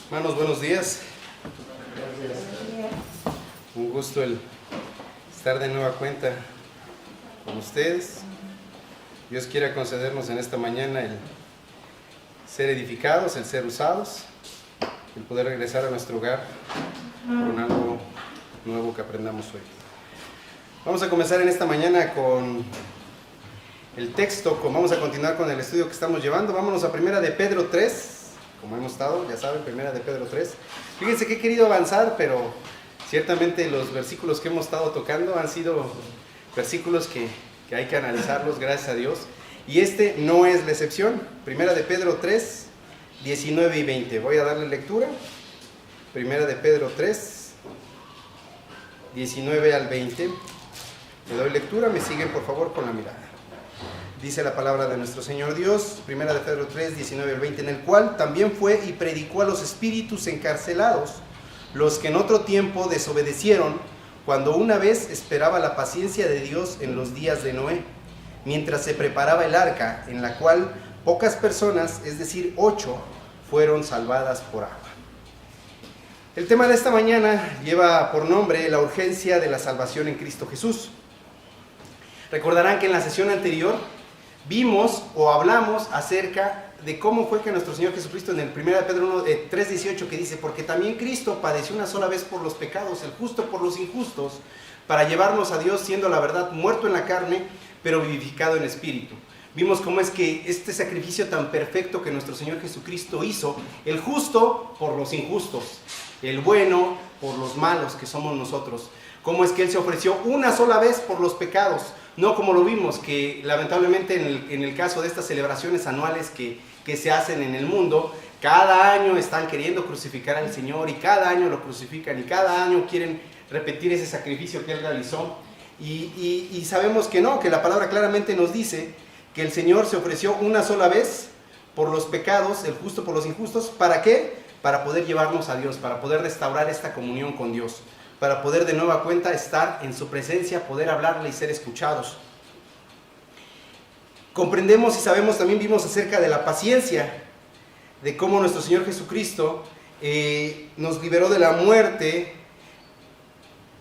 Hermanos, buenos días. Un gusto el estar de nueva cuenta con ustedes. Dios quiera concedernos en esta mañana el ser edificados, el ser usados, el poder regresar a nuestro hogar con algo nuevo que aprendamos hoy. Vamos a comenzar en esta mañana con el texto, vamos a continuar con el estudio que estamos llevando. Vámonos a Primera de Pedro 3. Como hemos estado, ya saben, Primera de Pedro 3. Fíjense que he querido avanzar, pero ciertamente los versículos que hemos estado tocando han sido versículos que hay que analizarlos, gracias a Dios. Y este no es la excepción. Primera de Pedro 3, 19 y 20. Voy a darle lectura. Primera de Pedro 3, 19 al 20. Le doy lectura, me siguen por favor con la mirada. Dice la palabra de nuestro Señor Dios, Primera de Pedro 3, 19 al 20, en el cual también fue y predicó a los espíritus encarcelados, los que en otro tiempo desobedecieron, cuando una vez esperaba la paciencia de Dios en los días de Noé, mientras se preparaba el arca, en la cual pocas personas, es decir, 8, fueron salvadas por agua. El tema de esta mañana lleva por nombre la urgencia de la salvación en Cristo Jesús. Recordarán que en la sesión anterior vimos o hablamos acerca de cómo fue que nuestro Señor Jesucristo, en el 1 Pedro 3:18, que dice: porque también Cristo padeció una sola vez por los pecados, el justo por los injustos, para llevarnos a Dios, siendo la verdad muerto en la carne, pero vivificado en espíritu. Vimos cómo es que este sacrificio tan perfecto que nuestro Señor Jesucristo hizo, el justo por los injustos, el bueno por los malos que somos nosotros, cómo es que Él se ofreció una sola vez por los pecados, no como lo vimos, que lamentablemente en el caso de estas celebraciones anuales que se hacen en el mundo, cada año están queriendo crucificar al Señor y cada año lo crucifican y cada año quieren repetir ese sacrificio que Él realizó. Y sabemos que no, que la palabra claramente nos dice que el Señor se ofreció una sola vez por los pecados, el justo por los injustos. ¿Para qué? Para poder llevarnos a Dios, para poder restaurar esta comunión con Dios, para poder de nueva cuenta estar en su presencia, poder hablarle y ser escuchados. Comprendemos y sabemos, también vimos acerca de la paciencia, de cómo nuestro Señor Jesucristo nos liberó de la muerte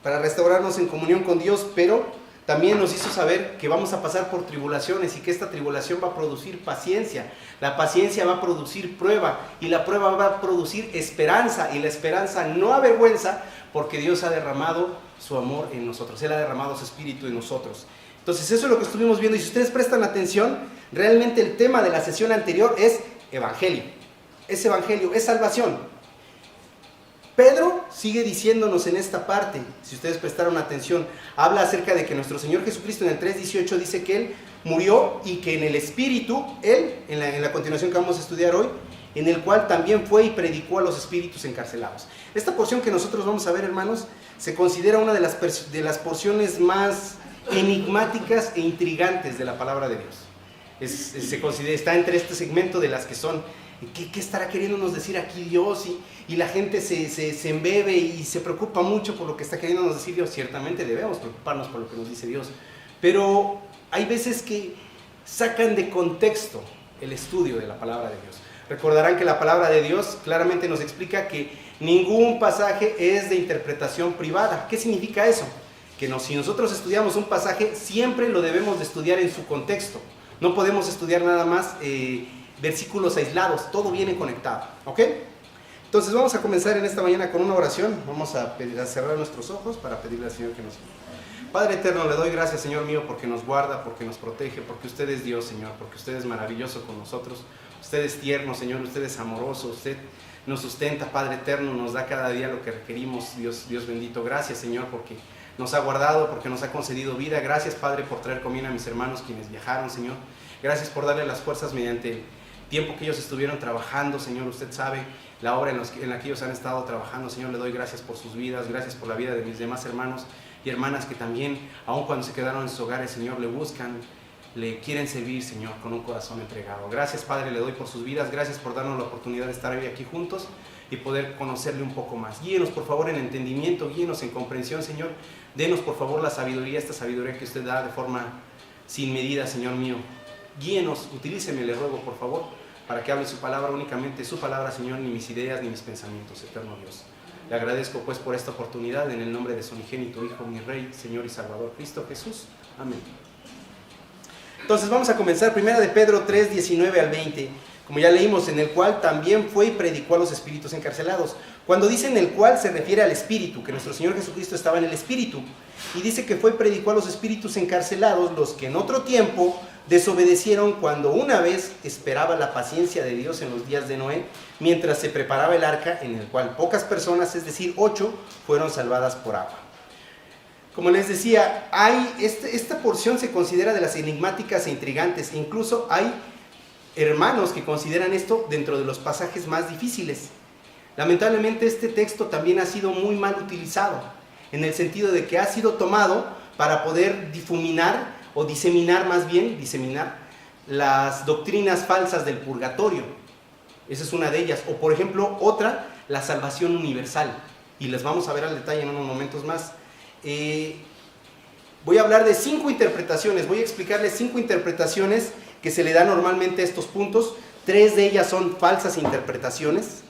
para restaurarnos en comunión con Dios, pero también nos hizo saber que vamos a pasar por tribulaciones y que esta tribulación va a producir paciencia. La paciencia va a producir prueba y la prueba va a producir esperanza, y la esperanza no avergüenza, porque Dios ha derramado su amor en nosotros. Él ha derramado su espíritu en nosotros. Entonces eso es lo que estuvimos viendo, y si ustedes prestan atención, realmente el tema de la sesión anterior es evangelio, es salvación. Pedro sigue diciéndonos en esta parte, si ustedes prestaron atención, habla acerca de que nuestro Señor Jesucristo en el 3:18 dice que Él murió y que en el Espíritu, Él, en la continuación que vamos a estudiar hoy, en el cual también fue y predicó a los espíritus encarcelados. Esta porción que nosotros vamos a ver, hermanos, se considera una de las porciones más enigmáticas e intrigantes de la palabra de Dios. Se considera, está entre este segmento de las que son, ¿qué estará queriéndonos decir aquí Dios? Y la gente se embebe y se preocupa mucho por lo que está queriéndonos decir Dios. Ciertamente debemos preocuparnos por lo que nos dice Dios, pero hay veces que sacan de contexto el estudio de la palabra de Dios. Recordarán que la palabra de Dios claramente nos explica que ningún pasaje es de interpretación privada. ¿Qué significa eso? Que si nosotros estudiamos un pasaje, siempre lo debemos de estudiar en su contexto. No podemos estudiar nada más versículos aislados, todo viene conectado, ¿ok? Entonces vamos a comenzar en esta mañana con una oración. Vamos a cerrar nuestros ojos para pedirle al Señor que nos ayude. Padre eterno, le doy gracias, Señor mío, porque nos guarda, porque nos protege, porque usted es Dios, Señor, porque usted es maravilloso con nosotros. Usted es tierno, Señor, usted es amoroso, usted nos sustenta, Padre eterno, nos da cada día lo que requerimos, Dios bendito. Gracias, Señor, porque nos ha guardado, porque nos ha concedido vida. Gracias, Padre, por traer comida a mis hermanos quienes viajaron, Señor. Gracias por darle las fuerzas mediante el tiempo que ellos estuvieron trabajando, Señor. Usted sabe la obra en la que ellos han estado trabajando, Señor. Le doy gracias por sus vidas, gracias por la vida de mis demás hermanos y hermanas que también, aun cuando se quedaron en sus hogares, Señor, le buscan, le quieren servir, Señor, con un corazón entregado. Gracias, Padre, le doy por sus vidas. Gracias por darnos la oportunidad de estar hoy aquí juntos y poder conocerle un poco más. Guíenos, por favor, en entendimiento, guíenos en comprensión, Señor. Denos, por favor, la sabiduría, esta sabiduría que usted da de forma sin medida, Señor mío. guíenos, utilíceme, le ruego por favor, para que hable su palabra, únicamente su palabra, Señor, ni mis ideas ni mis pensamientos, eterno Dios. Le agradezco pues por esta oportunidad, en el nombre de su unigénito Hijo, mi Rey, Señor y Salvador, Cristo Jesús. Amén. Entonces vamos a comenzar, primera de Pedro 3, 19 al 20, como ya leímos, en el cual también fue y predicó a los espíritus encarcelados. Cuando dice en el cual, se refiere al espíritu, que nuestro Señor Jesucristo estaba en el espíritu, y dice que fue y predicó a los espíritus encarcelados, los que en otro tiempo desobedecieron cuando una vez esperaba la paciencia de Dios en los días de Noé, mientras se preparaba el arca, en el cual pocas personas, es decir, 8, fueron salvadas por agua. Como les decía, esta porción se considera de las enigmáticas e intrigantes, e incluso hay hermanos que consideran esto dentro de los pasajes más difíciles. Lamentablemente este texto también ha sido muy mal utilizado, en el sentido de que ha sido tomado para poder diseminar las doctrinas falsas del purgatorio. Esa es una de ellas. O por ejemplo, otra, la salvación universal. Y les vamos a ver al detalle en unos momentos más. Voy a hablar de 5 interpretaciones, voy a explicarles 5 interpretaciones que se le dan normalmente a estos puntos. 3 de ellas son falsas interpretaciones,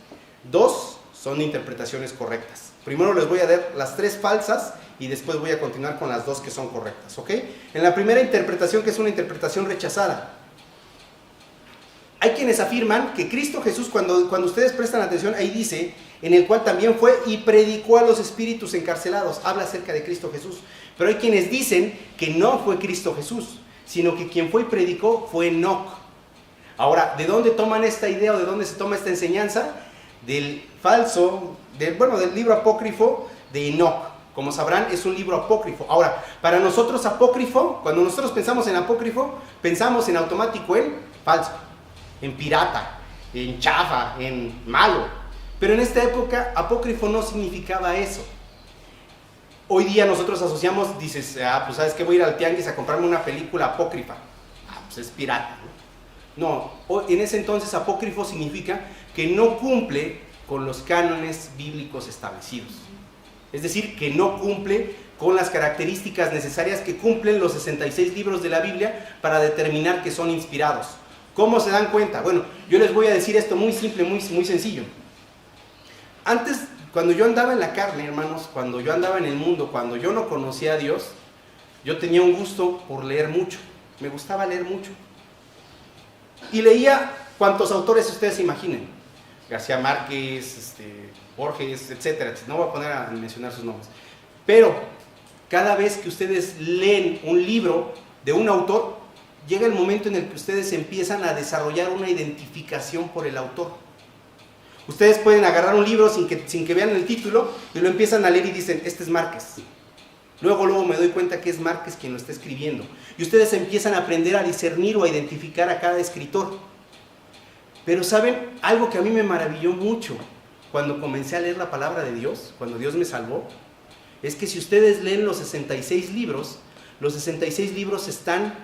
2 son interpretaciones correctas. Primero les voy a dar las 3 falsas y después voy a continuar con las 2 que son correctas, ¿ok? En la primera interpretación, que es una interpretación rechazada, hay quienes afirman que Cristo Jesús, cuando ustedes prestan atención, ahí dice, en el cual también fue y predicó a los espíritus encarcelados, habla acerca de Cristo Jesús. Pero hay quienes dicen que no fue Cristo Jesús, sino que quien fue y predicó fue Enoc. Ahora, ¿de dónde toman esta idea o de dónde se toma esta enseñanza? Del libro apócrifo de Enoc. Como sabrán, es un libro apócrifo. Ahora, para nosotros apócrifo, cuando nosotros pensamos en apócrifo, pensamos en automático en falso, en pirata, en chafa, en malo. Pero en esta época, apócrifo no significaba eso. Hoy día nosotros asociamos, dices, pues sabes que voy a ir al tianguis a comprarme una película apócrifa. Pues es pirata, ¿no? No, en ese entonces apócrifo significa que no cumple con los cánones bíblicos establecidos. Es decir, que no cumple con las características necesarias que cumplen los 66 libros de la Biblia para determinar que son inspirados. ¿Cómo se dan cuenta? Bueno, yo les voy a decir esto muy simple, muy sencillo. Antes, cuando yo andaba en la carne, hermanos, cuando yo andaba en el mundo, cuando yo no conocía a Dios, yo tenía un gusto por leer mucho. Me gustaba leer mucho. Y leía cuantos autores ustedes se imaginen. García Márquez, Borges, etcétera. No voy a poner a mencionar sus nombres. Pero cada vez que ustedes leen un libro de un autor, llega el momento en el que ustedes empiezan a desarrollar una identificación por el autor. Ustedes pueden agarrar un libro sin que vean el título y lo empiezan a leer y dicen, este es Márquez. Luego me doy cuenta que es Márquez quien lo está escribiendo. Y ustedes empiezan a aprender a discernir o a identificar a cada escritor. Pero ¿saben? Algo que a mí me maravilló mucho cuando comencé a leer la palabra de Dios, cuando Dios me salvó, es que si ustedes leen los 66 libros están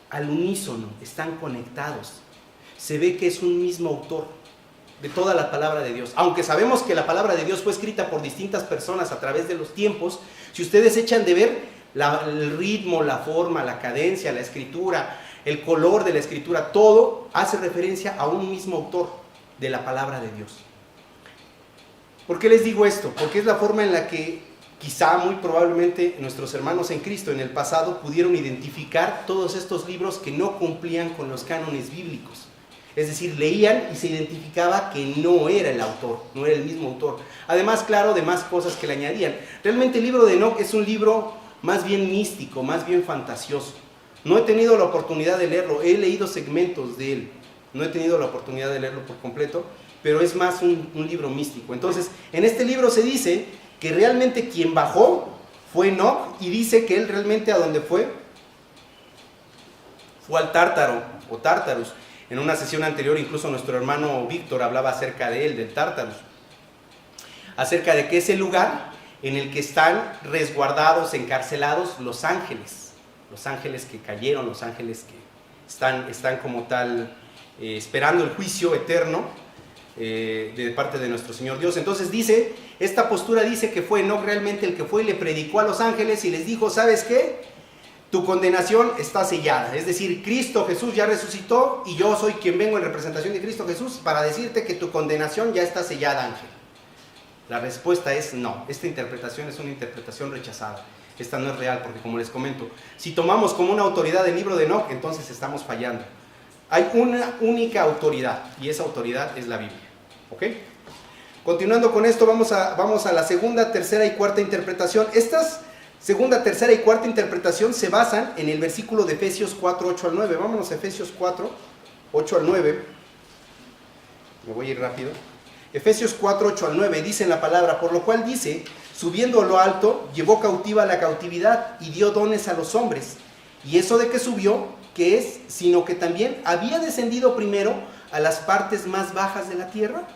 al unísono, están conectados. Se ve que es un mismo autor de toda la palabra de Dios. Aunque sabemos que la palabra de Dios fue escrita por distintas personas a través de los tiempos, si ustedes echan de ver el ritmo, la forma, la cadencia, la escritura, el color de la escritura, todo hace referencia a un mismo autor de la palabra de Dios. ¿Por qué les digo esto? Porque es la forma en la que quizá muy probablemente nuestros hermanos en Cristo en el pasado pudieron identificar todos estos libros que no cumplían con los cánones bíblicos. Es decir, leían y se identificaba que no era el autor, no era el mismo autor. Además, claro, de más cosas que le añadían. Realmente el libro de Enoc es un libro más bien místico, más bien fantasioso. No he tenido la oportunidad de leerlo, he leído segmentos de él. No he tenido la oportunidad de leerlo por completo, pero es más un libro místico. Entonces, en este libro se dice que realmente quien bajó fue Enoc, y dice que él realmente a donde fue al Tártaro o Tártarus. En una sesión anterior incluso nuestro hermano Víctor hablaba acerca de él, del Tártarus, acerca de que es el lugar en el que están resguardados, encarcelados los ángeles que cayeron, los ángeles que están como tal esperando el juicio eterno de parte de nuestro Señor Dios. Entonces dice, esta postura dice que fue Enoc realmente el que fue y le predicó a los ángeles y les dijo, ¿sabes qué? tu condenación está sellada. Es decir, Cristo Jesús ya resucitó y yo soy quien vengo en representación de Cristo Jesús para decirte que tu condenación ya está sellada, Ángel. La respuesta es no. Esta interpretación es una interpretación rechazada. Esta no es real porque, como les comento, si tomamos como una autoridad el libro de Enoc, entonces estamos fallando. Hay una única autoridad y esa autoridad es la Biblia. ¿Ok? Continuando con esto, vamos a la segunda, tercera y cuarta interpretación. Estas segunda, tercera y cuarta interpretación se basan en el versículo de Efesios 4, 8 al 9. Vámonos a Efesios 4, 8 al 9. Me voy a ir rápido. Efesios 4, 8 al 9 dice en la palabra: por lo cual dice, subiendo a lo alto, llevó cautiva la cautividad y dio dones a los hombres. Y eso de que subió, ¿qué es? Sino que también había descendido primero a las partes más bajas de la tierra.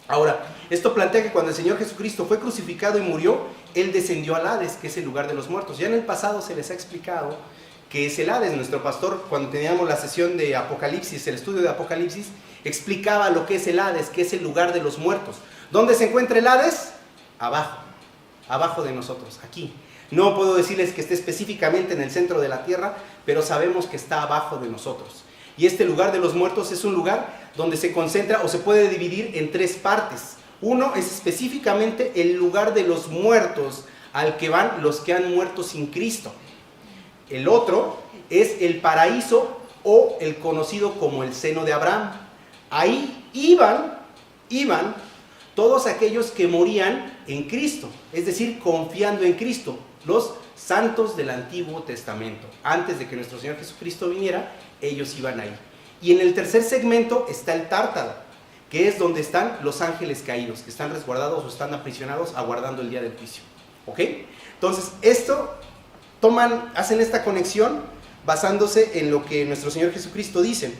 Ahora, esto plantea que cuando el Señor Jesucristo fue crucificado y murió, Él descendió al Hades, que es el lugar de los muertos. Ya en el pasado se les ha explicado que es el Hades. Nuestro pastor, cuando teníamos la sesión de Apocalipsis, el estudio de Apocalipsis, explicaba lo que es el Hades, que es el lugar de los muertos. ¿Dónde se encuentra el Hades? Abajo de nosotros, aquí. No puedo decirles que esté específicamente en el centro de la tierra, pero sabemos que está abajo de nosotros. Y este lugar de los muertos es un lugar donde se concentra o se puede dividir en tres partes. Uno es específicamente el lugar de los muertos al que van los que han muerto sin Cristo. El otro es el paraíso o el conocido como el seno de Abraham. Ahí iban todos aquellos que morían en Cristo, es decir, confiando en Cristo, los santos del Antiguo Testamento. Antes de que nuestro Señor Jesucristo viniera, ellos iban ahí. Y en el tercer segmento está el Tártaro, que es donde están los ángeles caídos, que están resguardados o están aprisionados aguardando el día del juicio. ¿Ok? Entonces, hacen esta conexión basándose en lo que nuestro Señor Jesucristo dice.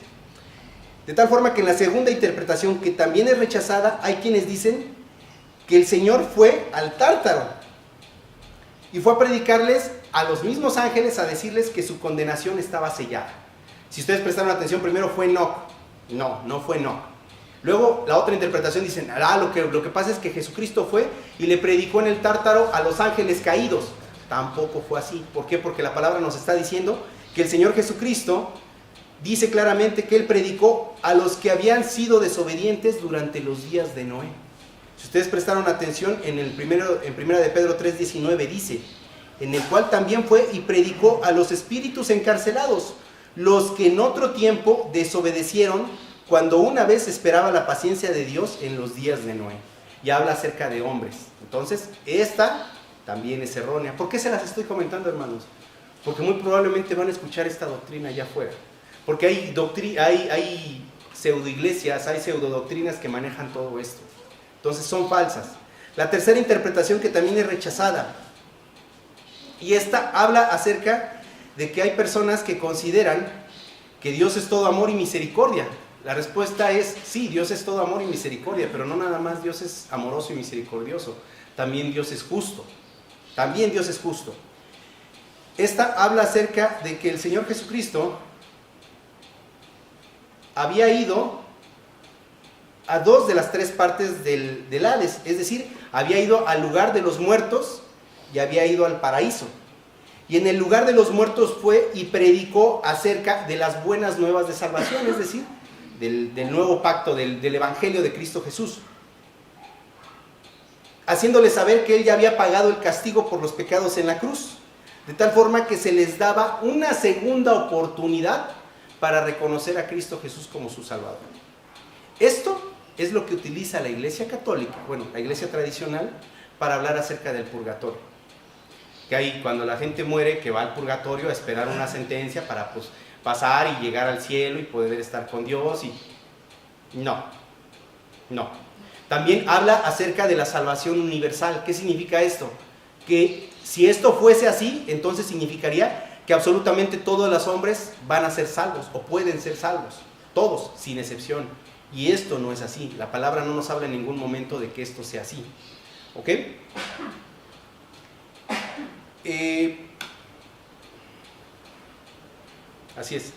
De tal forma que en la segunda interpretación, que también es rechazada, hay quienes dicen que el Señor fue al Tártaro y fue a predicarles a los mismos ángeles, a decirles que su condenación estaba sellada. Si ustedes prestaron atención, primero fue Enoc. No fue Enoc. Luego la otra interpretación dicen, lo que pasa es que Jesucristo fue y le predicó en el Tártaro a los ángeles caídos. Tampoco fue así. ¿Por qué? Porque la palabra nos está diciendo que el Señor Jesucristo dice claramente que Él predicó a los que habían sido desobedientes durante los días de Noé. Si ustedes prestaron atención, en primera de Pedro 3:19 dice, en el cual también fue y predicó a los espíritus encarcelados, los que en otro tiempo desobedecieron cuando una vez esperaba la paciencia de Dios en los días de Noé. Y habla acerca de hombres. Entonces, esta también es errónea. ¿Por qué se las estoy comentando, hermanos? Porque muy probablemente van a escuchar esta doctrina allá afuera. Porque hay pseudoiglesias, hay pseudodoctrinas que manejan todo esto. Entonces son falsas. La tercera interpretación, que también es rechazada, y esta habla acerca de que hay personas que consideran que Dios es todo amor y misericordia. La respuesta es sí, Dios es todo amor y misericordia, pero no nada más Dios es amoroso y misericordioso, también Dios es justo. También Dios es justo. Esta habla acerca de que el Señor Jesucristo había ido a dos de las tres partes del Hades, es decir, había ido al lugar de los muertos y había ido al paraíso. Y en el lugar de los muertos fue y predicó acerca de las buenas nuevas de salvación, es decir, del nuevo pacto, del Evangelio de Cristo Jesús, haciéndole saber que Él ya había pagado el castigo por los pecados en la cruz, de tal forma que se les daba una segunda oportunidad para reconocer a Cristo Jesús como su Salvador. Esto es lo que utiliza la Iglesia católica, la Iglesia tradicional, para hablar acerca del purgatorio. Que hay cuando la gente muere, que va al purgatorio a esperar una sentencia para pasar y llegar al cielo y poder estar con Dios. No. También habla acerca de la salvación universal. ¿Qué significa esto? Que si esto fuese así, entonces significaría que absolutamente todos los hombres van a ser salvos o pueden ser salvos, todos, sin excepción. Y esto no es así. La palabra no nos habla en ningún momento de que esto sea así. ¿Ok? Así es.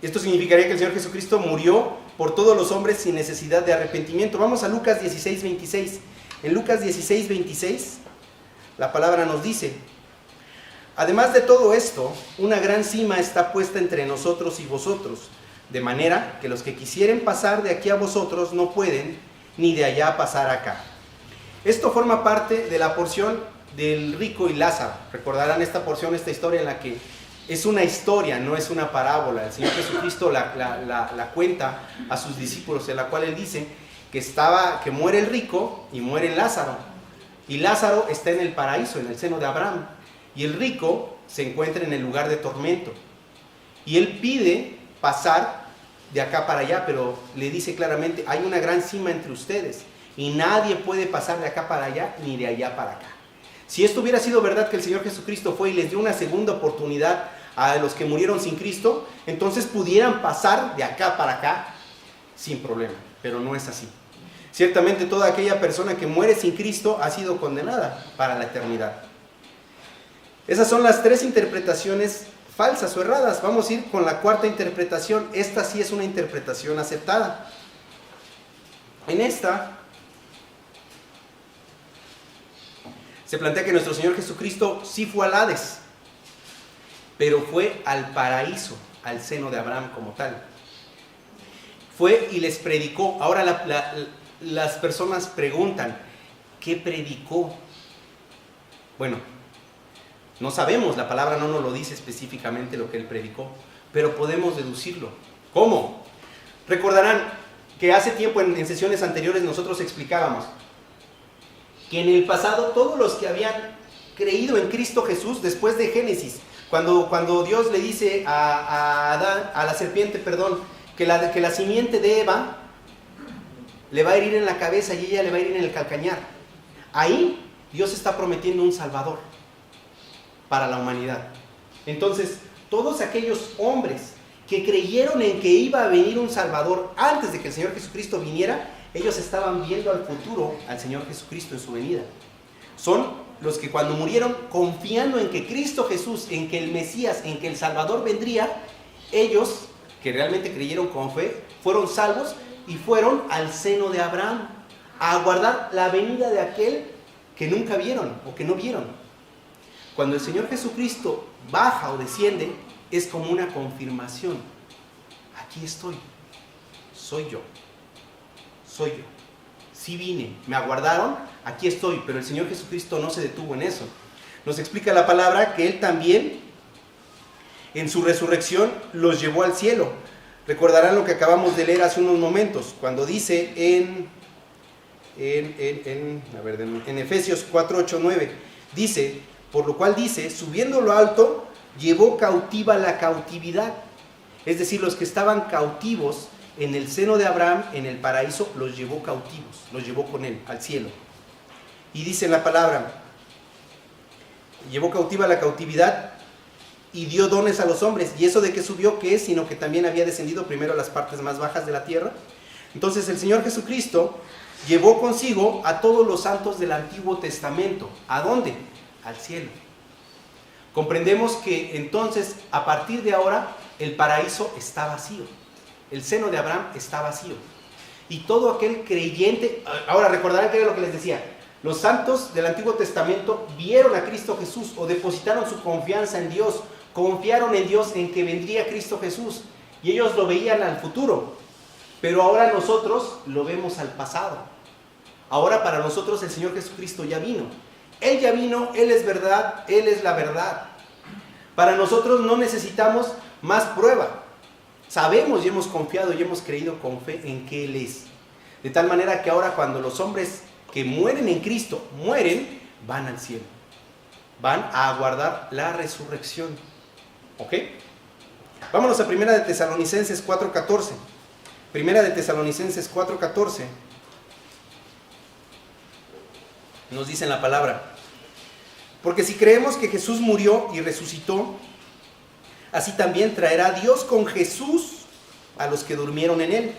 Esto significaría que el Señor Jesucristo murió por todos los hombres sin necesidad de arrepentimiento. Vamos a Lucas 16:26. En Lucas 16:26 la palabra nos dice: Además de todo esto, una gran cima está puesta entre nosotros y vosotros, de manera que los que quisieren pasar de aquí a vosotros no pueden, ni de allá pasar acá. Esto forma parte de la porción del rico y Lázaro. Recordarán esta porción, esta historia en la que es una historia, no es una parábola. El Señor Jesucristo la cuenta a sus discípulos, en la cual Él dice que muere el rico y muere Lázaro. Y Lázaro está en el paraíso, en el seno de Abraham. Y el rico se encuentra en el lugar de tormento. Y él pide pasar de acá para allá, pero le dice claramente, hay una gran cima entre ustedes y nadie puede pasar de acá para allá ni de allá para acá. Si esto hubiera sido verdad, que el Señor Jesucristo fue y les dio una segunda oportunidad a los que murieron sin Cristo, entonces pudieran pasar de acá para acá sin problema, pero no es así. Ciertamente toda aquella persona que muere sin Cristo ha sido condenada para la eternidad. Esas son las tres interpretaciones falsas o erradas. Vamos a ir con la cuarta interpretación. Esta sí es una interpretación aceptada. En esta se plantea que nuestro Señor Jesucristo sí fue al Hades, pero fue al paraíso, al seno de Abraham como tal. Fue y les predicó. Ahora las personas preguntan, ¿qué predicó? Bueno, no sabemos, la palabra no nos lo dice específicamente lo que él predicó, pero podemos deducirlo. ¿Cómo? Recordarán que hace tiempo en sesiones anteriores nosotros explicábamos que en el pasado todos los que habían creído en Cristo Jesús, después de Génesis, cuando Dios le dice a la serpiente, que la simiente de Eva le va a herir en la cabeza y ella le va a herir en el calcañar. Ahí Dios está prometiendo un Salvador para la humanidad. Entonces, todos aquellos hombres que creyeron en que iba a venir un Salvador antes de que el Señor Jesucristo viniera, ellos estaban viendo al futuro, al Señor Jesucristo en su venida. Son los que cuando murieron, confiando en que Cristo Jesús, en que el Mesías, en que el Salvador vendría, ellos, que realmente creyeron con fe, fueron salvos y fueron al seno de Abraham a aguardar la venida de aquel que nunca vieron o que no vieron. Cuando el Señor Jesucristo baja o desciende, es como una confirmación. Aquí estoy, soy yo, sí vine, me aguardaron, aquí estoy, pero el Señor Jesucristo no se detuvo en eso. Nos explica la palabra que Él también, en su resurrección, los llevó al cielo. Recordarán lo que acabamos de leer hace unos momentos, cuando dice en Efesios 4, 8, 9, dice, por lo cual dice, subiendo lo alto, llevó cautiva la cautividad. Es decir, los que estaban cautivos en el seno de Abraham, en el paraíso, los llevó cautivos, los llevó con él al cielo. Y dice la palabra, llevó cautiva la cautividad y dio dones a los hombres. ¿Y eso de que subió qué es? Sino que también había descendido primero a las partes más bajas de la tierra. Entonces el Señor Jesucristo llevó consigo a todos los santos del Antiguo Testamento. ¿A dónde? Al cielo. Comprendemos que entonces, a partir de ahora, el paraíso está vacío. El seno de Abraham está vacío. Y todo aquel creyente, ahora recordarán que era lo que les decía, los santos del Antiguo Testamento vieron a Cristo Jesús o depositaron su confianza en Dios, confiaron en Dios en que vendría Cristo Jesús y ellos lo veían al futuro. Pero ahora nosotros lo vemos al pasado. Ahora para nosotros el Señor Jesucristo ya vino. Él ya vino, Él es verdad, Él es la verdad. Para nosotros no necesitamos más prueba. Sabemos y hemos confiado y hemos creído con fe en que Él es. De tal manera que ahora cuando los hombres que mueren en Cristo mueren, van al cielo. Van a aguardar la resurrección. ¿Ok? Vámonos a 1 de Tesalonicenses 4:14. 1 de Tesalonicenses 4:14. Nos dice en la palabra, porque si creemos que Jesús murió y resucitó, así también traerá Dios con Jesús a los que durmieron en él.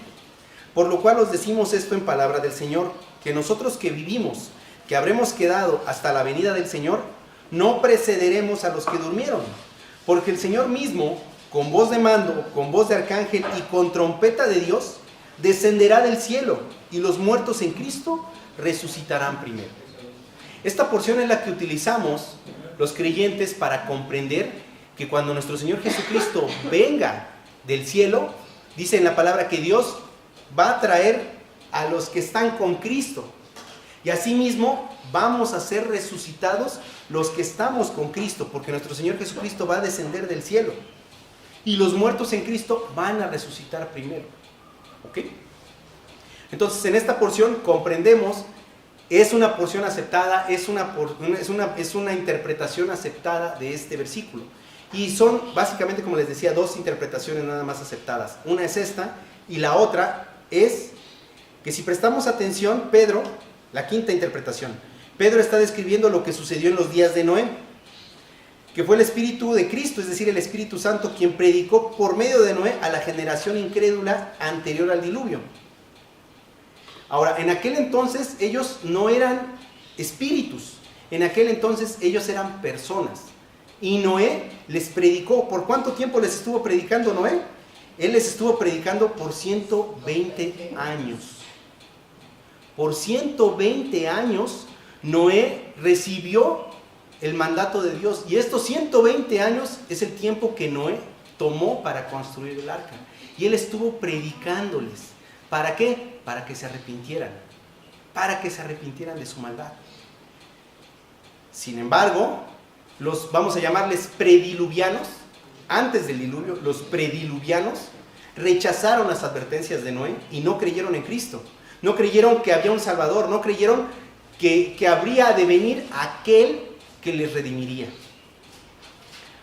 Por lo cual os decimos esto en palabra del Señor, que nosotros que vivimos, que habremos quedado hasta la venida del Señor, no precederemos a los que durmieron. Porque el Señor mismo, con voz de mando, con voz de arcángel y con trompeta de Dios, descenderá del cielo, y los muertos en Cristo resucitarán primero. Esta porción es la que utilizamos los creyentes para comprender que cuando nuestro Señor Jesucristo venga del cielo, dice en la palabra que Dios va a traer a los que están con Cristo. Y asimismo vamos a ser resucitados los que estamos con Cristo, porque nuestro Señor Jesucristo va a descender del cielo. Y los muertos en Cristo van a resucitar primero. ¿Ok? Entonces en esta porción comprendemos, es una porción aceptada, es una interpretación aceptada de este versículo. Y son básicamente, como les decía, dos interpretaciones nada más aceptadas. Una es esta y la otra es que si prestamos atención, Pedro, la quinta interpretación, Pedro está describiendo lo que sucedió en los días de Noé, que fue el Espíritu de Cristo, es decir, el Espíritu Santo, quien predicó por medio de Noé a la generación incrédula anterior al diluvio. Ahora, en aquel entonces ellos no eran espíritus, en aquel entonces ellos eran personas. Y Noé les predicó. ¿Por cuánto tiempo les estuvo predicando Noé? Él les estuvo predicando por 120 años. Por 120 años Noé recibió el mandato de Dios. Y estos 120 años es el tiempo que Noé tomó para construir el arca. Y él estuvo predicándoles. ¿Para qué? Para que se arrepintieran. Para que se arrepintieran de su maldad. Sin embargo, los, vamos a llamarles prediluvianos, antes del diluvio, los prediluvianos rechazaron las advertencias de Noé y no creyeron en Cristo. No creyeron que había un Salvador, no creyeron que habría de venir aquel que les redimiría.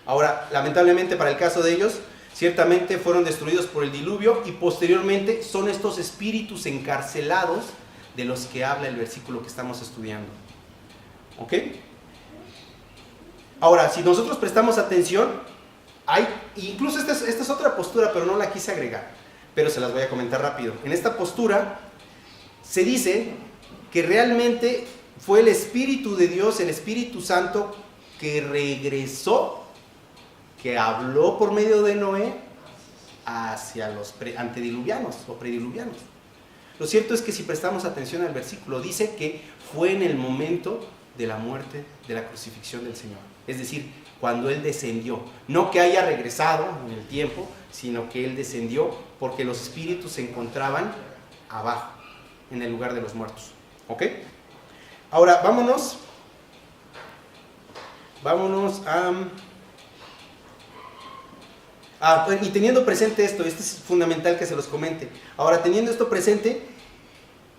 Ahora, lamentablemente para el caso de ellos, ciertamente fueron destruidos por el diluvio y posteriormente son estos espíritus encarcelados de los que habla el versículo que estamos estudiando. ¿Ok? Ahora, si nosotros prestamos atención, hay, incluso esta es otra postura, pero no la quise agregar, pero se las voy a comentar rápido. En esta postura se dice que realmente fue el Espíritu de Dios, el Espíritu Santo, que regresó, que habló por medio de Noé hacia los antediluvianos o prediluvianos. Lo cierto es que si prestamos atención al versículo, dice que fue en el momento de la muerte, de la crucifixión del Señor. Es decir, cuando Él descendió. No que haya regresado en el tiempo, sino que Él descendió porque los espíritus se encontraban abajo, en el lugar de los muertos. ¿Ok? Ahora, vámonos a... y teniendo presente esto es fundamental que se los comente. Ahora, teniendo esto presente,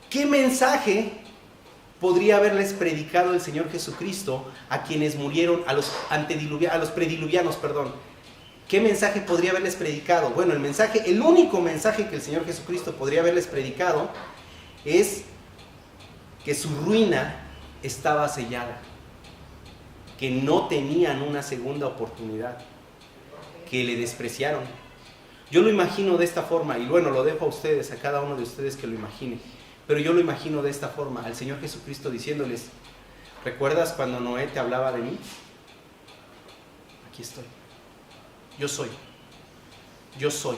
¿qué mensaje podría haberles predicado el Señor Jesucristo a quienes murieron, a los prediluvianos, perdón? ¿Qué mensaje podría haberles predicado? Bueno, el único mensaje que el Señor Jesucristo podría haberles predicado es que su ruina estaba sellada, que no tenían una segunda oportunidad, que le despreciaron. Yo lo imagino de esta forma, y bueno, lo dejo a ustedes, a cada uno de ustedes que lo imagine, pero yo lo imagino de esta forma, al Señor Jesucristo diciéndoles: ¿recuerdas cuando Noé te hablaba de mí? Aquí estoy. Yo soy. Yo soy.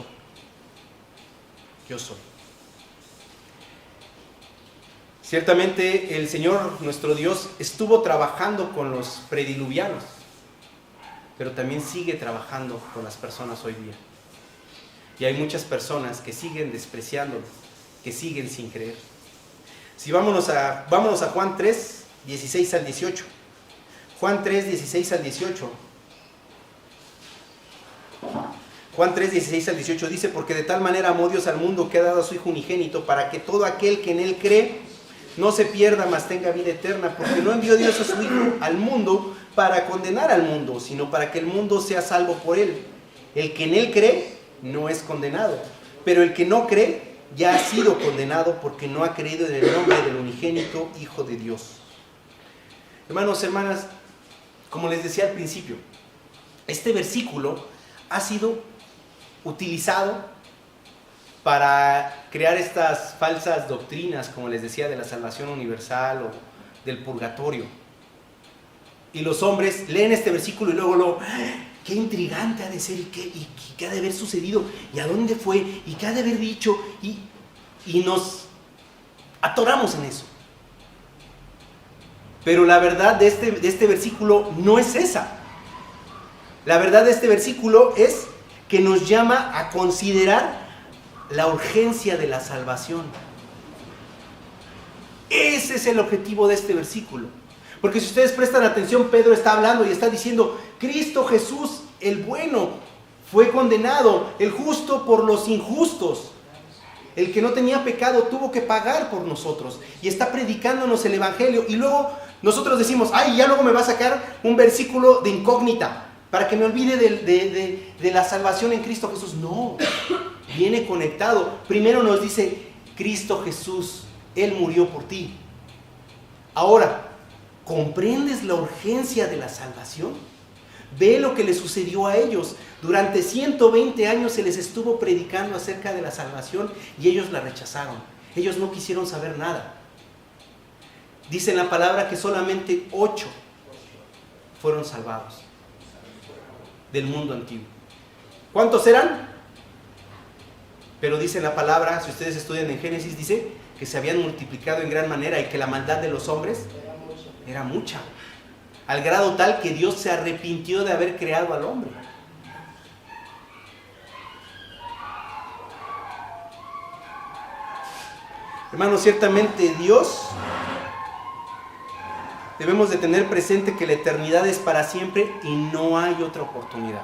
Yo soy. Ciertamente el Señor, nuestro Dios, estuvo trabajando con los prediluvianos, pero también sigue trabajando con las personas hoy día. Y hay muchas personas que siguen despreciándolo, que siguen sin creer. Si vámonos a Juan 3, 16 al 18. Juan 3, 16 al 18. Juan 3, 16 al 18 dice: porque de tal manera amó Dios al mundo que ha dado a su Hijo unigénito, para que todo aquel que en Él cree no se pierda, mas tenga vida eterna. Porque no envió Dios a su Hijo al mundo para condenar al mundo, sino para que el mundo sea salvo por Él. El que en Él cree no es condenado, pero el que no cree ya ha sido condenado, porque no ha creído en el nombre del unigénito Hijo de Dios. Hermanos, hermanas, como les decía al principio, este versículo ha sido utilizado para crear estas falsas doctrinas, como les decía, de la salvación universal o del purgatorio. Y los hombres leen este versículo y luego qué intrigante ha de ser, y qué ha de haber sucedido, y a dónde fue, y qué ha de haber dicho, y nos atoramos en eso. Pero la verdad de este versículo no es esa. La verdad de este versículo es que nos llama a considerar la urgencia de la salvación. Ese es el objetivo de este versículo. Porque si ustedes prestan atención, Pedro está hablando y está diciendo: Cristo Jesús, el bueno, fue condenado, el justo por los injustos. El que no tenía pecado tuvo que pagar por nosotros. Y está predicándonos el evangelio. Y luego nosotros decimos: ay, ya luego me va a sacar un versículo de incógnita para que me olvide de la salvación en Cristo Jesús. No, viene conectado. Primero nos dice: Cristo Jesús, Él murió por ti. Ahora, ¿comprendes la urgencia de la salvación? Ve lo que le sucedió a ellos. Durante 120 años se les estuvo predicando acerca de la salvación y ellos la rechazaron. Ellos no quisieron saber nada. Dice en la palabra que solamente 8 fueron salvados del mundo antiguo. ¿Cuántos eran? Pero dice en la palabra, si ustedes estudian en Génesis, dice que se habían multiplicado en gran manera y que la maldad de los hombres era mucha. Al grado tal que Dios se arrepintió de haber creado al hombre. Hermanos, ciertamente Dios, debemos de tener presente que la eternidad es para siempre y no hay otra oportunidad.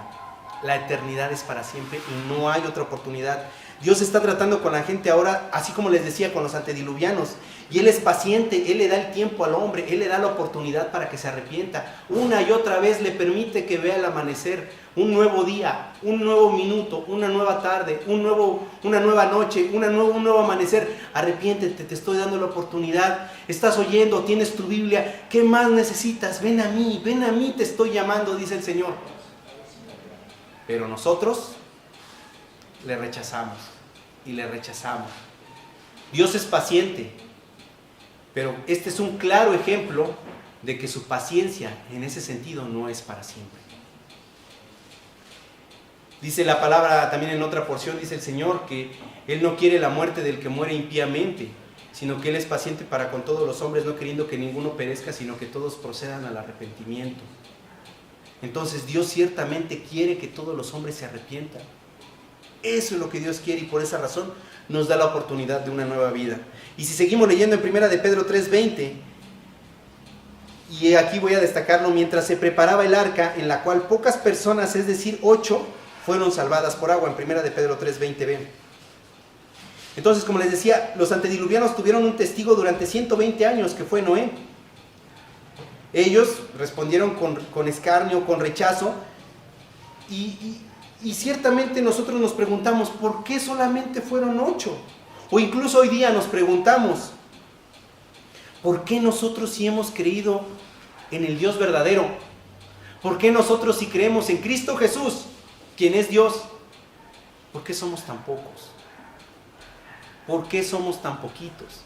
La eternidad es para siempre y no hay otra oportunidad. Dios está tratando con la gente ahora, así como les decía con los antediluvianos, y Él es paciente, Él le da el tiempo al hombre, Él le da la oportunidad para que se arrepienta. Una y otra vez le permite que vea el amanecer, un nuevo día, un nuevo minuto, una nueva tarde, una nueva noche, un nuevo amanecer. Arrepiéntete, te estoy dando la oportunidad. Estás oyendo, tienes tu Biblia, ¿qué más necesitas? Ven a mí, te estoy llamando, dice el Señor. Pero nosotros le rechazamos y le rechazamos. Dios es paciente, pero este es un claro ejemplo de que su paciencia en ese sentido no es para siempre. Dice la palabra también en otra porción, dice el Señor que Él no quiere la muerte del que muere impíamente, sino que Él es paciente para con todos los hombres, no queriendo que ninguno perezca, sino que todos procedan al arrepentimiento. Entonces Dios ciertamente quiere que todos los hombres se arrepientan. Eso es lo que Dios quiere y por esa razón nos da la oportunidad de una nueva vida. Y si seguimos leyendo en 1 de Pedro 3:20, y aquí voy a destacarlo: mientras se preparaba el arca, en la cual pocas personas, es decir 8, fueron salvadas por agua. En 1 de Pedro 3:20 ven. Entonces, como les decía, los antediluvianos tuvieron un testigo durante 120 años, que fue Noé. Ellos respondieron con escarnio, con rechazo, y ciertamente nosotros nos preguntamos: ¿por qué solamente fueron 8? O incluso hoy día nos preguntamos: ¿por qué nosotros sí hemos creído en el Dios verdadero? ¿Por qué nosotros sí creemos en Cristo Jesús, quien es Dios? ¿Por qué somos tan pocos? ¿Por qué somos tan poquitos?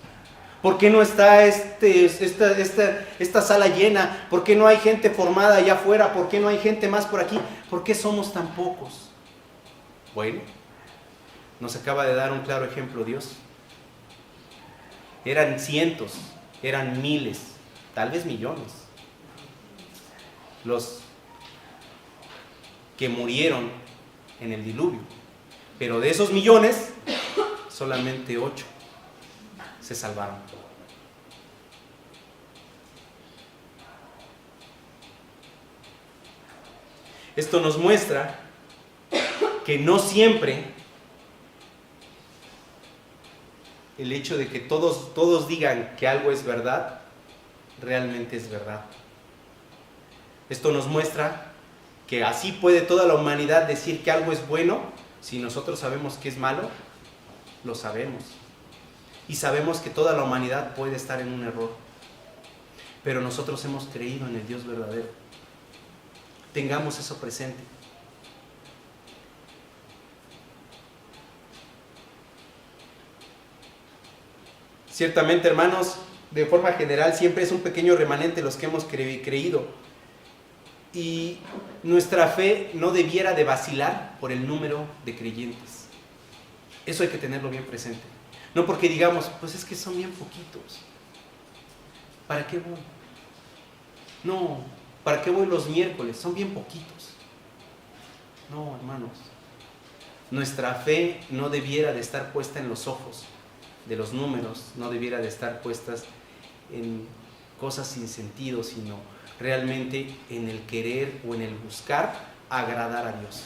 ¿Por qué no está esta sala llena? ¿Por qué no hay gente formada allá afuera? ¿Por qué no hay gente más por aquí? ¿Por qué somos tan pocos? Bueno, nos acaba de dar un claro ejemplo Dios. Eran cientos, eran miles, tal vez millones, los que murieron en el diluvio. Pero de esos millones, solamente 8 se salvaron. Esto nos muestra que no siempre el hecho de que todos digan que algo es verdad, realmente es verdad. Esto nos muestra que así puede toda la humanidad decir que algo es bueno. Si nosotros sabemos que es malo, lo sabemos. Y sabemos que toda la humanidad puede estar en un error. Pero nosotros hemos creído en el Dios verdadero. Tengamos eso presente. Ciertamente, hermanos, de forma general siempre es un pequeño remanente los que hemos creído. Y nuestra fe no debiera de vacilar por el número de creyentes. Eso hay que tenerlo bien presente. No porque digamos, pues es que son bien poquitos. ¿Para qué voy? No, ¿para qué voy los miércoles? Son bien poquitos. No, hermanos. Nuestra fe no debiera de estar puesta en los ojos de los números, no debiera de estar puestas en cosas sin sentido, sino realmente en el querer o en el buscar agradar a Dios.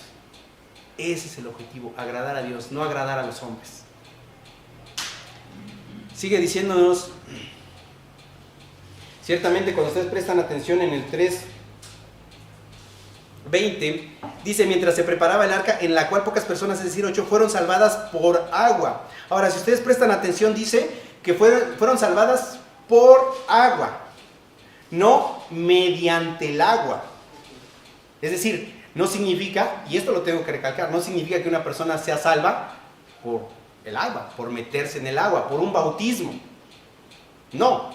Ese es el objetivo, agradar a Dios, no agradar a los hombres. Sigue diciéndonos, ciertamente cuando ustedes prestan atención en el 3:20, dice, mientras se preparaba el arca, en la cual pocas personas, es decir, 8, fueron salvadas por agua. Ahora, si ustedes prestan atención, dice que fueron salvadas por agua, no mediante el agua. Es decir, no significa, y esto lo tengo que recalcar, no significa que una persona sea salva por el agua, por meterse en el agua, por un bautismo. No,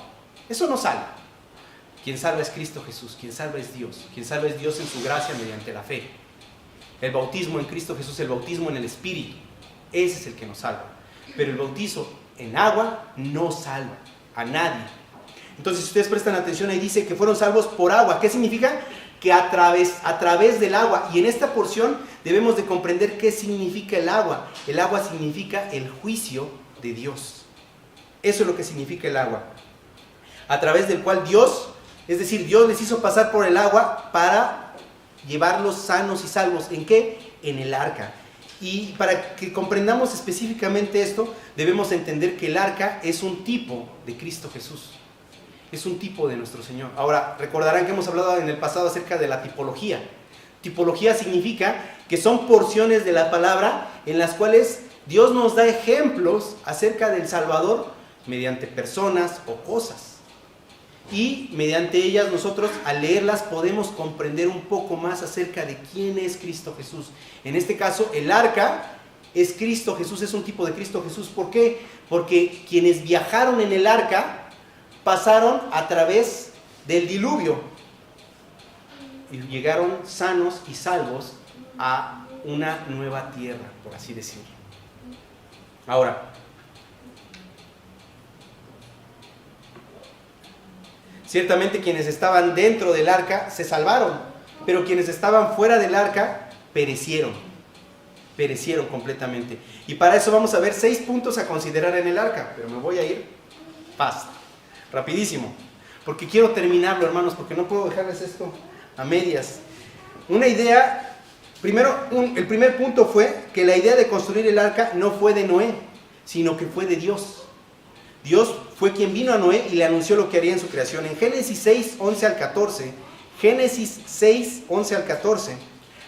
eso no salva. Quien salva es Cristo Jesús, quien salva es Dios. Quien salva es Dios en su gracia mediante la fe. El bautismo en Cristo Jesús, el bautismo en el Espíritu, ese es el que nos salva. Pero el bautizo en agua no salva a nadie. Entonces, si ustedes prestan atención, ahí dice que fueron salvos por agua. ¿Qué significa? Que a través del agua. Y en esta porción debemos de comprender qué significa el agua. El agua significa el juicio de Dios. Eso es lo que significa el agua. A través del cual Dios, es decir, Dios les hizo pasar por el agua para llevarlos sanos y salvos. ¿En qué? En el arca. Y para que comprendamos específicamente esto, debemos entender que el arca es un tipo de Cristo Jesús. Es un tipo de nuestro Señor. Ahora, recordarán que hemos hablado en el pasado acerca de la tipología. Tipología significa que son porciones de la palabra en las cuales Dios nos da ejemplos acerca del Salvador mediante personas o cosas. Y mediante ellas nosotros, al leerlas, podemos comprender un poco más acerca de quién es Cristo Jesús. En este caso, el arca es Cristo Jesús, es un tipo de Cristo Jesús. ¿Por qué? Porque quienes viajaron en el arca pasaron a través del diluvio y llegaron sanos y salvos a una nueva tierra, por así decirlo. Ahora, ciertamente quienes estaban dentro del arca se salvaron, pero quienes estaban fuera del arca perecieron completamente. Y para eso vamos a ver 6 puntos a considerar en el arca, pero me voy a ir fast, rapidísimo, porque quiero terminarlo, hermanos, porque no puedo dejarles esto a medias. Una idea, el primer punto fue que la idea de construir el arca no fue de Noé, sino que fue de Dios. Dios fue quien vino a Noé y le anunció lo que haría en su creación. En Génesis 6, 11 al 14, Génesis 6, 11 al 14,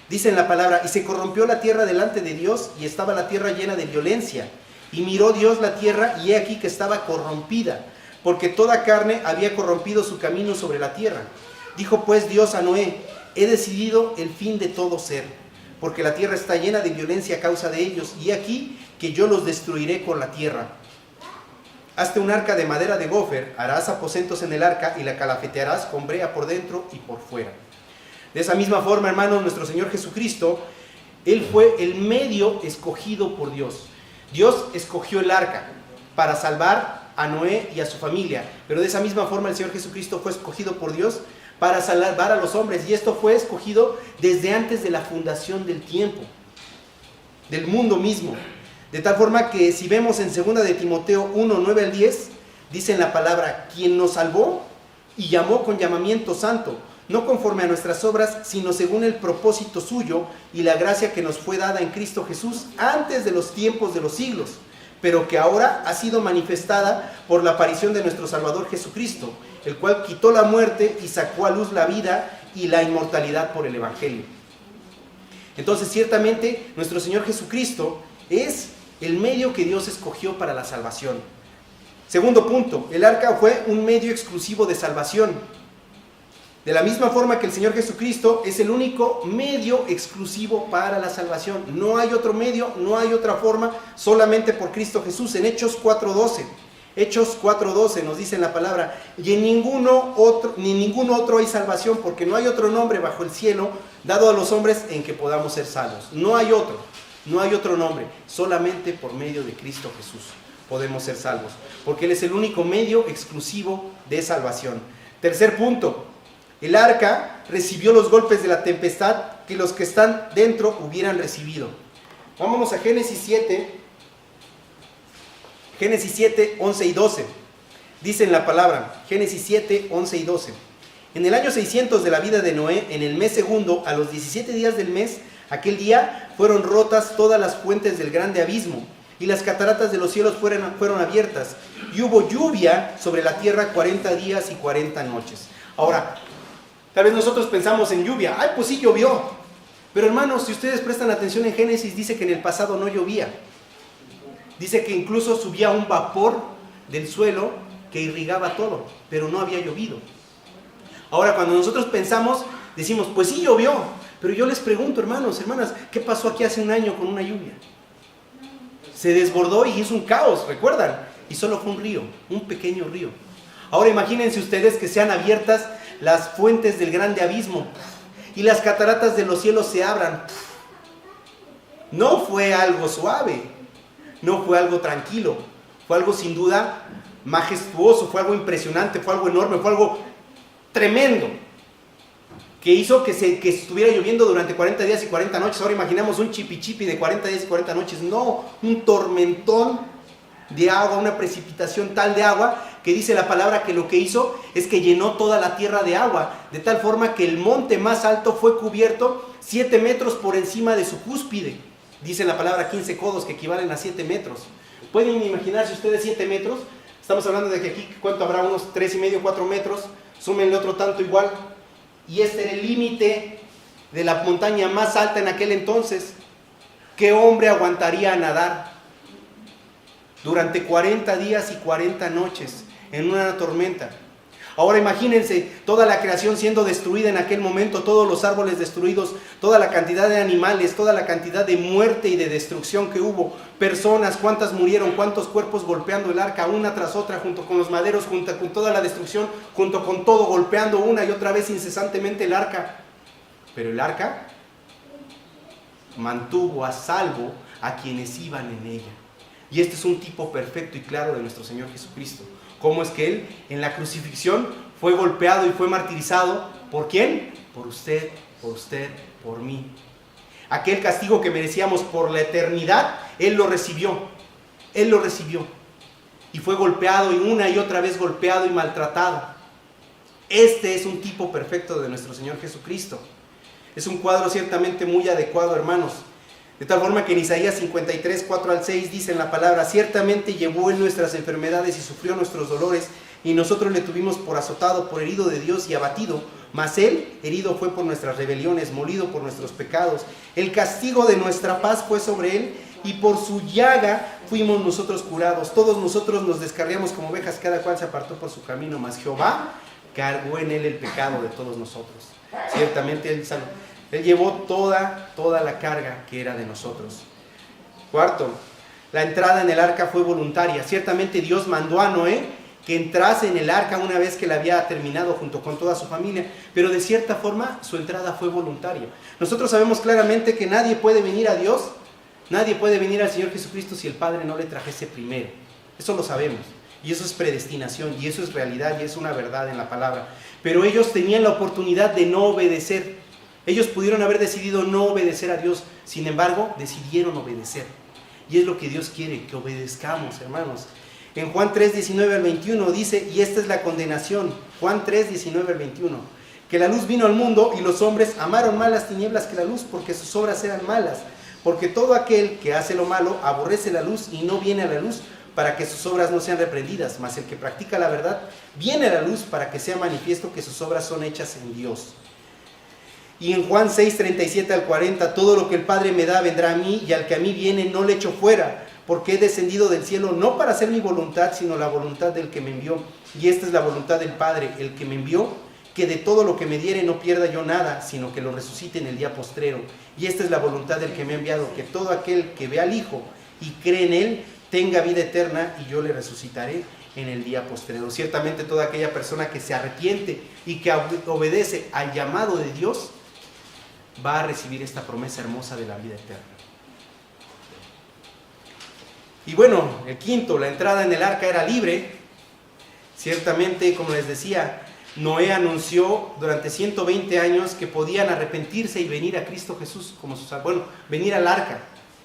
dice en la palabra, y se corrompió la tierra delante de Dios, y estaba la tierra llena de violencia. Y miró Dios la tierra, y he aquí que estaba corrompida, porque toda carne había corrompido su camino sobre la tierra. Dijo pues Dios a Noé, he decidido el fin de todo ser, porque la tierra está llena de violencia a causa de ellos, y aquí que yo los destruiré con la tierra. Hazte un arca de madera de gofer, harás aposentos en el arca, y la calafetearás con brea por dentro y por fuera. De esa misma forma, hermanos, nuestro Señor Jesucristo, Él fue el medio escogido por Dios. Dios escogió el arca para salvar a Noé y a su familia, pero de esa misma forma el Señor Jesucristo fue escogido por Dios para salvar a los hombres, y esto fue escogido desde antes de la fundación del tiempo, del mundo mismo. De tal forma que si vemos en 2 de Timoteo 1, 9 al 10, dice en la palabra, quien nos salvó y llamó con llamamiento santo, no conforme a nuestras obras, sino según el propósito suyo y la gracia que nos fue dada en Cristo Jesús antes de los tiempos de los siglos, pero que ahora ha sido manifestada por la aparición de nuestro Salvador Jesucristo, el cual quitó la muerte y sacó a luz la vida y la inmortalidad por el Evangelio. Entonces, ciertamente, nuestro Señor Jesucristo es el medio que Dios escogió para la salvación. Segundo punto, el arca fue un medio exclusivo de salvación. De la misma forma que el Señor Jesucristo es el único medio exclusivo para la salvación. No hay otro medio, no hay otra forma, solamente por Cristo Jesús. En Hechos 4:12 nos dice en la palabra, y en ningún otro hay salvación, porque no hay otro nombre bajo el cielo dado a los hombres en que podamos ser salvos. No hay otro nombre, solamente por medio de Cristo Jesús podemos ser salvos, porque Él es el único medio exclusivo de salvación. Tercer punto, El arca recibió los golpes de la tempestad que los que están dentro hubieran recibido. Vámonos a Génesis 7. Génesis 7, 11 y 12. Dice en la palabra, Génesis 7, 11 y 12. En el año 600 de la vida de Noé, en el mes segundo, a los 17 días del mes, aquel día fueron rotas todas las fuentes del grande abismo, y las cataratas de los cielos fueron abiertas, y hubo lluvia sobre la tierra 40 días y 40 noches. Ahora, tal vez nosotros pensamos en lluvia. ¡Ay, pues sí llovió! Pero hermanos, si ustedes prestan atención en Génesis, dice que en el pasado no llovía. Dice que incluso subía un vapor del suelo que irrigaba todo, pero no había llovido. Ahora, cuando nosotros pensamos, decimos, pues sí llovió. Pero yo les pregunto, hermanos, hermanas, ¿qué pasó aquí hace un año con una lluvia? Se desbordó y hizo un caos, ¿recuerdan? Y solo fue un río, un pequeño río. Ahora imagínense ustedes que sean abiertas las fuentes del grande abismo y las cataratas de los cielos se abran. No fue algo suave, no fue algo tranquilo, fue algo sin duda majestuoso, fue algo impresionante, fue algo enorme, fue algo tremendo, que hizo que estuviera lloviendo durante 40 días y 40 noches. Ahora imaginamos un chipi de 40 días y 40 noches. No, un tormentón de agua, una precipitación tal de agua, que dice la palabra que lo que hizo es que llenó toda la tierra de agua, de tal forma que el monte más alto fue cubierto 7 metros por encima de su cúspide. Dice la palabra 15 codos, que equivalen a 7 metros. ¿Pueden imaginarse ustedes 7 metros? Estamos hablando de que aquí, ¿cuánto habrá? Unos 3,5, 4 metros. Súmenle otro tanto igual. Y este era el límite de la montaña más alta en aquel entonces. ¿Qué hombre aguantaría nadar durante 40 días y 40 noches en una tormenta? Ahora imagínense toda la creación siendo destruida en aquel momento, todos los árboles destruidos, toda la cantidad de animales, toda la cantidad de muerte y de destrucción que hubo, personas, cuántas murieron, cuántos cuerpos golpeando el arca una tras otra, junto con los maderos, junto con toda la destrucción, junto con todo, golpeando una y otra vez incesantemente el arca. Pero el arca mantuvo a salvo a quienes iban en ella. Y este es un tipo perfecto y claro de nuestro Señor Jesucristo. ¿Cómo es que Él en la crucifixión fue golpeado y fue martirizado? ¿Por quién? Por usted, por mí. Aquel castigo que merecíamos por la eternidad, Él lo recibió. Él lo recibió. Y fue golpeado y una y otra vez golpeado y maltratado. Este es un tipo perfecto de nuestro Señor Jesucristo. Es un cuadro ciertamente muy adecuado, hermanos. De tal forma que en Isaías 53, 4 al 6 dice en la palabra: ciertamente llevó Él nuestras enfermedades y sufrió nuestros dolores, y nosotros le tuvimos por azotado, por herido de Dios y abatido. Mas Él herido fue por nuestras rebeliones, molido por nuestros pecados. El castigo de nuestra paz fue sobre Él, y por su llaga fuimos nosotros curados. Todos nosotros nos descarriamos como ovejas, cada cual se apartó por su camino, mas Jehová cargó en Él el pecado de todos nosotros. Ciertamente Él llevó toda la carga que era de nosotros. Cuarto, la entrada en el arca fue voluntaria. Ciertamente Dios mandó a Noé que entrase en el arca una vez que la había terminado junto con toda su familia, pero de cierta forma su entrada fue voluntaria. Nosotros sabemos claramente que nadie puede venir a Dios, nadie puede venir al Señor Jesucristo si el Padre no le trajese primero. Eso lo sabemos, y eso es predestinación, y eso es realidad, y es una verdad en la palabra. Pero ellos tenían la oportunidad de no obedecer. Ellos pudieron haber decidido no obedecer a Dios, sin embargo, decidieron obedecer. Y es lo que Dios quiere, que obedezcamos, hermanos. En Juan 3, 19 al 21 dice, y esta es la condenación, Juan 3, 19 al 21, que la luz vino al mundo y los hombres amaron más las tinieblas que la luz, porque sus obras eran malas. Porque todo aquel que hace lo malo aborrece la luz y no viene a la luz para que sus obras no sean reprendidas, mas el que practica la verdad viene a la luz para que sea manifiesto que sus obras son hechas en Dios. Y en Juan 6, 37 al 40, todo lo que el Padre me da vendrá a mí, y al que a mí viene no le echo fuera, porque he descendido del cielo no para hacer mi voluntad, sino la voluntad del que me envió. Y esta es la voluntad del Padre, el que me envió, que de todo lo que me diere no pierda yo nada, sino que lo resucite en el día postrero. Y esta es la voluntad del que me ha enviado, que todo aquel que ve al Hijo y cree en Él, tenga vida eterna, y yo le resucitaré en el día postrero. Ciertamente toda aquella persona que se arrepiente y que obedece al llamado de Dios, va a recibir esta promesa hermosa de la vida eterna. Y bueno, el quinto, la entrada en el arca era libre. Ciertamente, como les decía, Noé anunció durante 120 años que podían arrepentirse y venir a Cristo Jesús como su salvador. Bueno, venir al arca,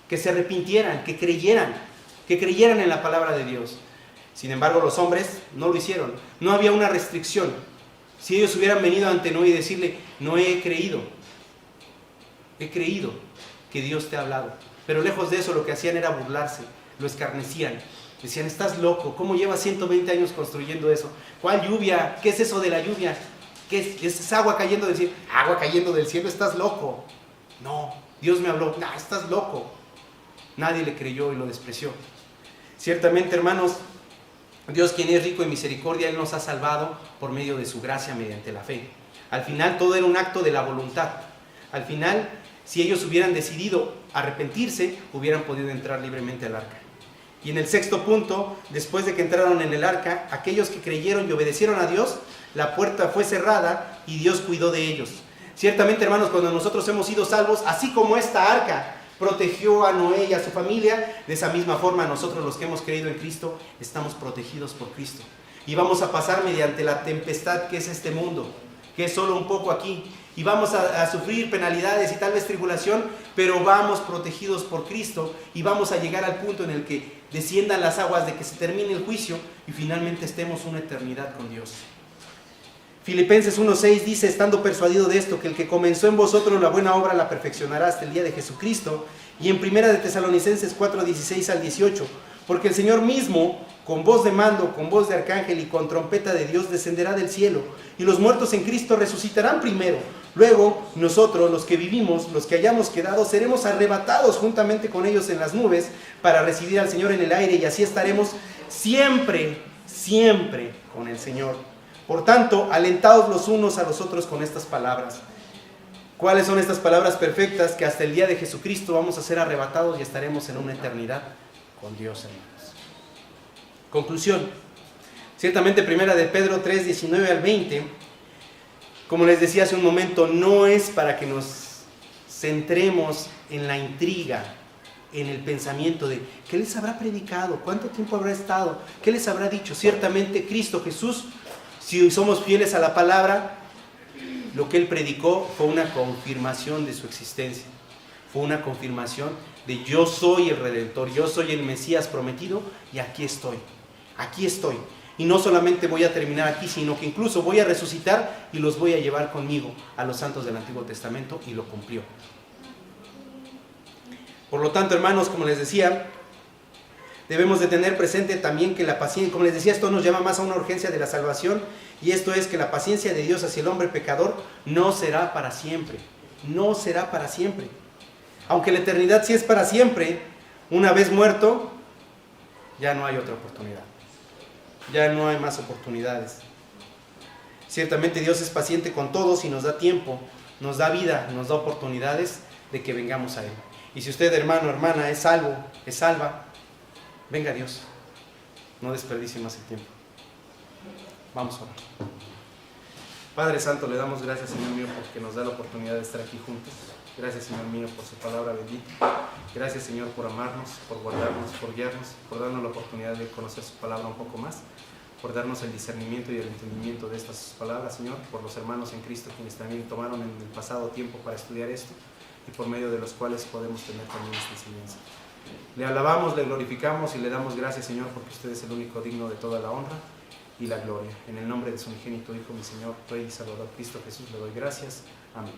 que se arrepintieran, que creyeran en la palabra de Dios. Sin embargo, los hombres no lo hicieron. No había una restricción. Si ellos hubieran venido ante Noé y decirle, Noé, he creído que Dios te ha hablado. Pero lejos de eso, lo que hacían era burlarse, lo escarnecían. Decían, estás loco, ¿cómo llevas 120 años construyendo eso? ¿Cuál lluvia? ¿Qué es eso de la lluvia? ¿Qué es? ¿Es agua cayendo del cielo? Agua cayendo del cielo, estás loco. No, Dios me habló, no, estás loco. Nadie le creyó y lo despreció. Ciertamente, hermanos, Dios, quien es rico en misericordia, Él nos ha salvado por medio de su gracia mediante la fe. Al final todo era un acto de la voluntad. Al final, si ellos hubieran decidido arrepentirse, hubieran podido entrar libremente al arca. Y en el sexto punto, después de que entraron en el arca, aquellos que creyeron y obedecieron a Dios, la puerta fue cerrada y Dios cuidó de ellos. Ciertamente, hermanos, cuando nosotros hemos sido salvos, así como esta arca protegió a Noé y a su familia, de esa misma forma nosotros los que hemos creído en Cristo, estamos protegidos por Cristo. Y vamos a pasar mediante la tempestad que es este mundo, que es solo un poco aquí. Y vamos a sufrir penalidades y tal vez tribulación, pero vamos protegidos por Cristo y vamos a llegar al punto en el que desciendan las aguas, de que se termine el juicio y finalmente estemos una eternidad con Dios. Filipenses 1:6 dice, estando persuadido de esto, que el que comenzó en vosotros la buena obra la perfeccionará hasta el día de Jesucristo. Y en primera de Tesalonicenses 4:16 al 18, porque el Señor mismo, con voz de mando, con voz de arcángel y con trompeta de Dios, descenderá del cielo, y los muertos en Cristo resucitarán primero. Luego, nosotros, los que vivimos, los que hayamos quedado, seremos arrebatados juntamente con ellos en las nubes para recibir al Señor en el aire, y así estaremos siempre, siempre con el Señor. Por tanto, alentaos los unos a los otros con estas palabras. ¿Cuáles son estas palabras perfectas? Que hasta el día de Jesucristo vamos a ser arrebatados y estaremos en una eternidad con Dios, hermanos. Conclusión. Ciertamente, primera de Pedro 3, 19 al 20, como les decía hace un momento, no es para que nos centremos en la intriga, en el pensamiento de ¿qué les habrá predicado? ¿Cuánto tiempo habrá estado? ¿Qué les habrá dicho? Ciertamente Cristo Jesús, si somos fieles a la palabra, lo que Él predicó fue una confirmación de su existencia. Fue una confirmación de yo soy el Redentor, yo soy el Mesías prometido y aquí estoy. Aquí estoy. Y no solamente voy a terminar aquí, sino que incluso voy a resucitar y los voy a llevar conmigo a los santos del Antiguo Testamento, y lo cumplió. Por lo tanto, hermanos, como les decía, debemos de tener presente también que la paciencia, como les decía, esto nos llama más a una urgencia de la salvación, y esto es que la paciencia de Dios hacia el hombre pecador no será para siempre. No será para siempre. Aunque la eternidad sí es para siempre, una vez muerto, ya no hay otra oportunidad. Ya no hay más oportunidades. Ciertamente Dios es paciente con todos y nos da tiempo, nos da vida, nos da oportunidades de que vengamos a Él. Y si usted, hermano, hermana, es salvo, es salva, venga a Dios. No desperdicie más el tiempo. Vamos a orar. Padre Santo, le damos gracias, Señor mío, porque nos da la oportunidad de estar aquí juntos. Gracias, Señor mío, por su palabra bendita. Gracias, Señor, por amarnos, por guardarnos, por guiarnos, por darnos la oportunidad de conocer su palabra un poco más, por darnos el discernimiento y el entendimiento de estas palabras, Señor, por los hermanos en Cristo quienes también tomaron en el pasado tiempo para estudiar esto y por medio de los cuales podemos tener también esta enseñanza. Le alabamos, le glorificamos y le damos gracias, Señor, porque usted es el único digno de toda la honra y la gloria. En el nombre de su unigénito Hijo, mi Señor, Rey y Salvador Cristo Jesús, le doy gracias. Amén.